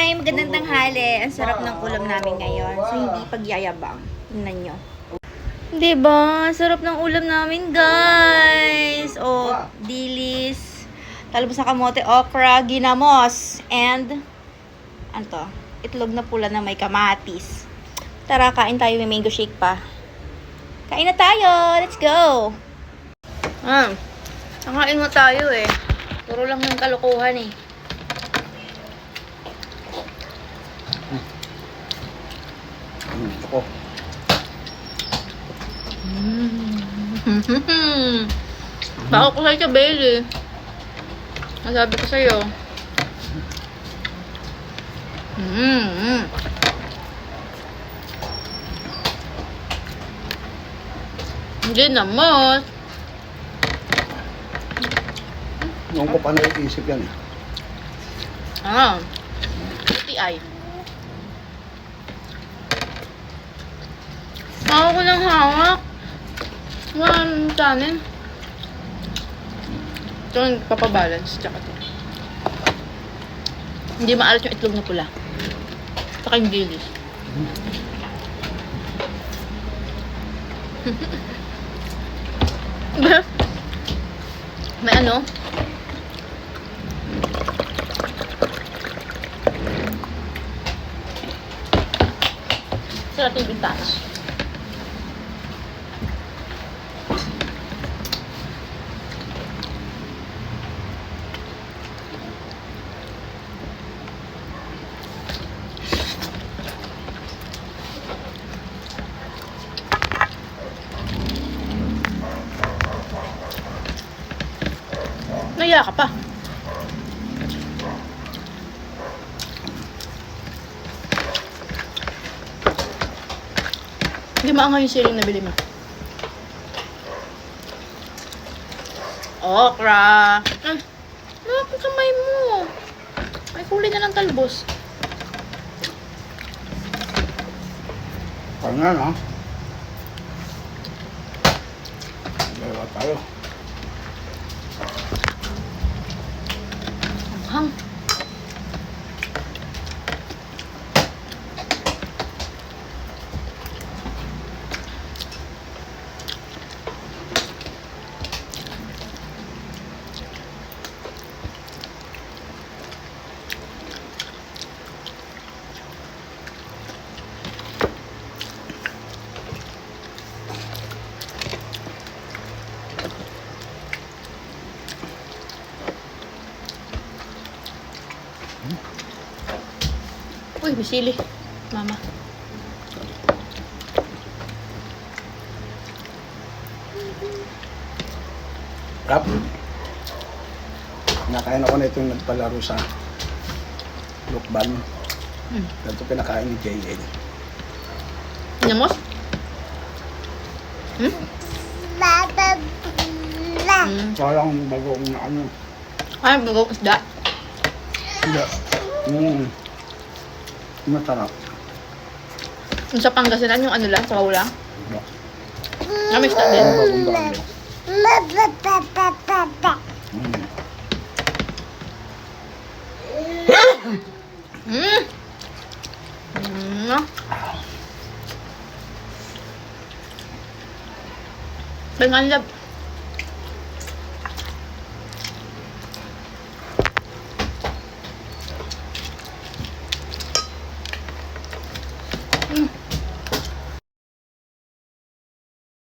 Hi! Magandang tanghali. Ang sarap ng ulam namin ngayon. So, hindi pagyayabang. Tingnan nyo. Diba? Sarap ng ulam namin, guys. O, dilis. Talbos na kamote, okra, ginamos. And, ano to? Itlog na pula na may kamatis. Tara, kain tayo. May mango shake pa. Kain na tayo! Let's go! Nangain mo tayo eh. Puro lang ng kalokohan eh. Ako. Bako ko sa'yo, Bailey. Masabi ko sa'yo. Hindi naman. Noong ko pa naiisip yan eh. UTI. Ako ko ng hawak. One tanin. Ito ang papabalance. Tsaka ito. Hindi maalat yung itlog na pula. Tsaka yung dilis. May ano? Sarap yung bintana. Naya ka pa. Hindi maanghang yung siling nabili mo. Okra. Ay, nakak ang kamay mo. Ay, kulay na ng talbos. Parang nga, no? Dalawa tayo. Anghang. Uy, may sili. Mama. Rap. Nakain ako na itong nagpalaro sa Lukban. Ito pinakain ni J.A. Inamos? Parang bagong na ano. Ay, bagong isda. Hindi. Masarap. Yung sa Pangasinan, yung ano lang, sabaw lang. Diba? May isda din. Bagong dami. Bengan lab.